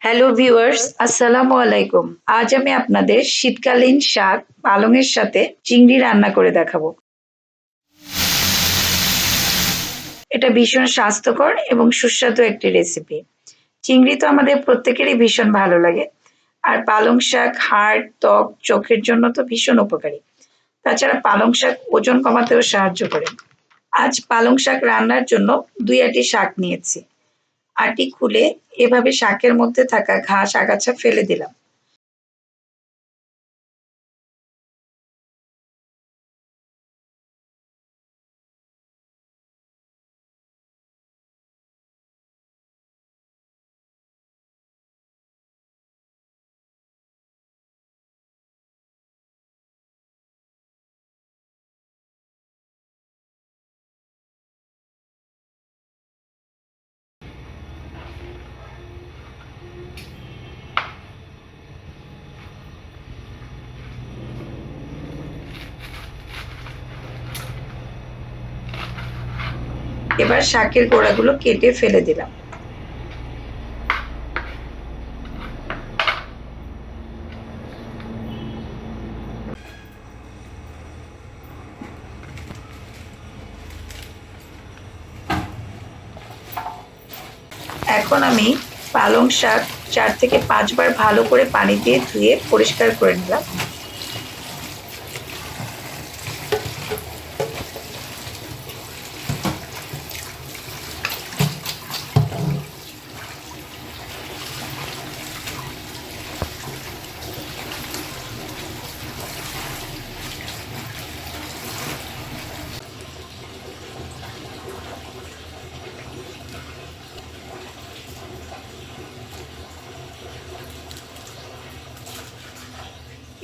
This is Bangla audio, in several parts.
হ্যালো ভিউয়ার্স, আসসালামু আলাইকুম। আজ আমি আপনাদের শীতকালীন শাক পালংয়ের সাথে চিংড়ি রান্না করে দেখাবো। এটা ভীষণ স্বাস্থ্যকর এবং সুস্বাদু একটি রেসিপি। চিংড়ি তো আমাদের প্রত্যেকেরই ভীষণ ভালো লাগে। আর পালং শাক হাড়, ত্বক, চোখের জন্য তো ভীষণ উপকারী। তাছাড়া পালং শাক ওজন কমাতেও সাহায্য করে। আজ পালং শাক রান্নার জন্য ২ আটি শাক নিয়েছি। আটি খুলে এভাবে শাকের মধ্যে থাকা ঘাস আগাছা ফেলে দিলাম। এবার শাকের গোড়াগুলো কেটে ফেলে দিলাম। এখন আমি পালং শাক ৪ থেকে ৫ বার ভালো করে পানি দিয়ে ধুয়ে পরিষ্কার করে নিলাম।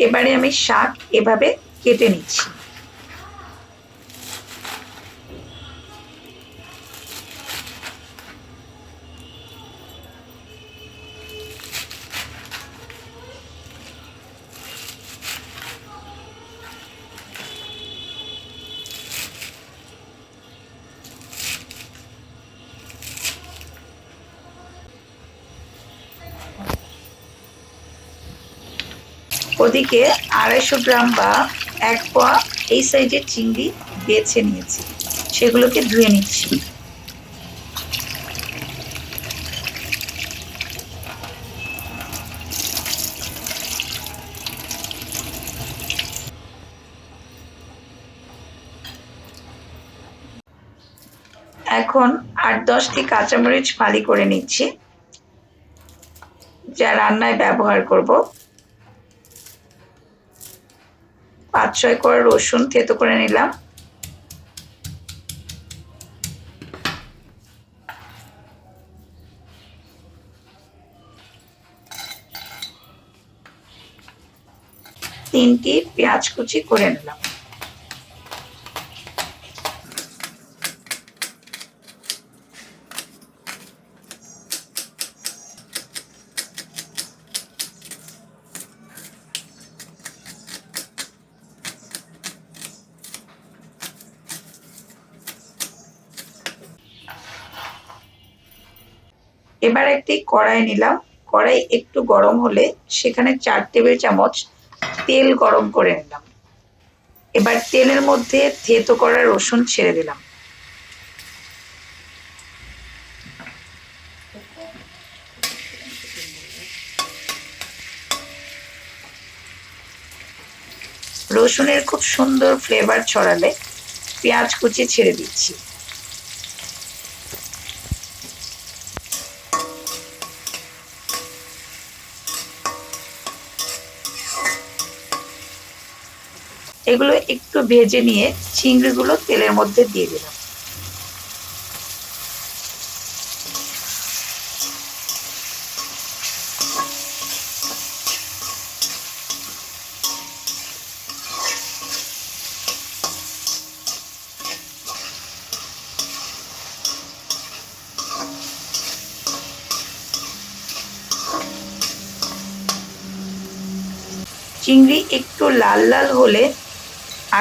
এবারে আমি শাক এভাবে কেটে নিচ্ছি। ওদিকে ২৫০ গ্রাম বা ১ পোয়া এই সাইজের চিংড়ি বেছে নিয়েছি, সেগুলোকে ধুয়ে নিচ্ছি। এখন ৮-১০টি কাঁচামরিচ ফালি করে নিচ্ছি, যা রান্নায় ব্যবহার করব। ৫-৬ কোয়া রসুন থেতো করে নিলাম। তিনটি পেঁয়াজ কুচি করে নিলাম। এবার একটি কড়াই নিলাম। কড়াই একটু গরম হলে সেখানে ৪ টেবিল চামচ তেল গরম করে নিলাম। এবার তেলের মধ্যে থেতো করা রসুন ছেড়ে দিলাম। রসুনের খুব সুন্দর ফ্লেভার ছড়ালে পেঁয়াজ কুচি ছেড়ে দিচ্ছি। এগুলো একটু ভেজে নিয়ে চিংড়িগুলো তেলের মধ্যে দিয়ে দিলাম। চিংড়ি একটু লাল লাল হলে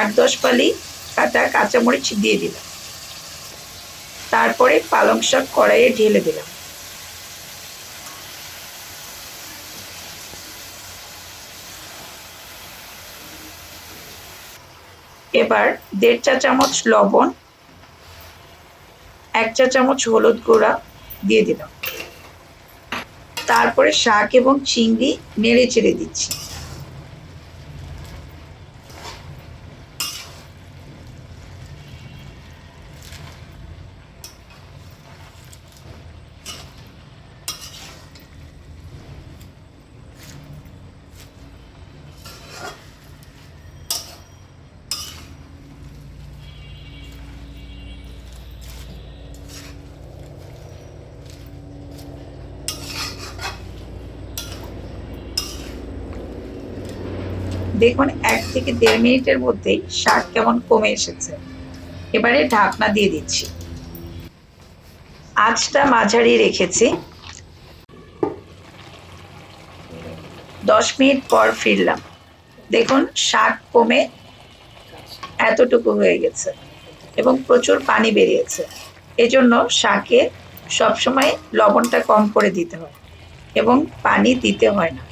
৮-১০ ফালি কাটা কাঁচামরিচ দিয়ে দিলাম। তারপরে পালং শাক কড়াইয়ে ঢেলে দিলাম। এবার ১.৫ চা চামচ লবণ, ১ চা চামচ হলুদ গুঁড়া দিয়ে দিলাম। তারপরে শাক এবং চিংড়ি নেড়ে চেড়ে দিচ্ছি। দেখুন ১ থেকে ১.৫ মিনিটের মধ্যেই শাক কেমন কমে এসেছে। এবারে ঢাকনা দিয়ে দিচ্ছি। আঁচটা মাঝারি রেখেছি। ১০ মিনিট পর ফিরলাম। দেখুন শাক কমে এতটুকু হয়ে গেছে এবং প্রচুর পানি বেরিয়েছে। এজন্য শাকে সবসময় লবণটা কম করে দিতে হয় এবং পানি দিতে হয় না।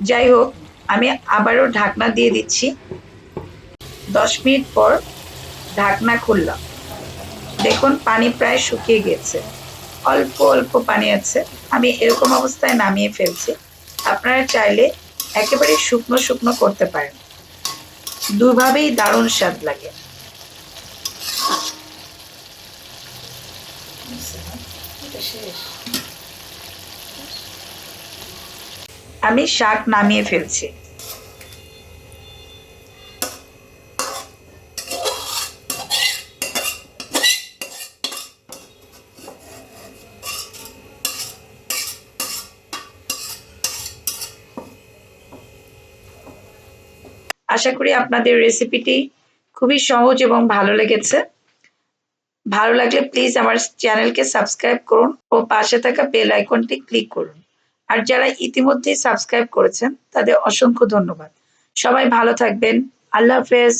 যাই হোক, আমি আবারও ঢাকনা দিয়ে দিচ্ছি। ১০ মিনিট পর ঢাকনা খুললাম। দেখুন পানি প্রায় শুকিয়ে গেছে। অল্প অল্প পানি আছে। আমি এরকম অবস্থায় নামিয়ে ফেলছি। আপনারা চাইলে একেবারে শুকনো শুকনো করতে পারেন। দুভাবেই দারুণ স্বাদ লাগে। আমি শাক নামিয়ে ফেলছি। আশা করি আপনাদের রেসিপিটি খুবই সহজ এবং ভালো লেগেছে। ভালো লাগলে প্লিজ আমার চ্যানেলকে সাবস্ক্রাইব করুন ও পাশে থাকা বেল আইকনটি ক্লিক করুন। আর যারা ইতিমধ্যেই সাবস্ক্রাইব করেছেন তাদের অসংখ্য ধন্যবাদ। সবাই ভালো থাকবেন। আল্লাহ হাফেজ।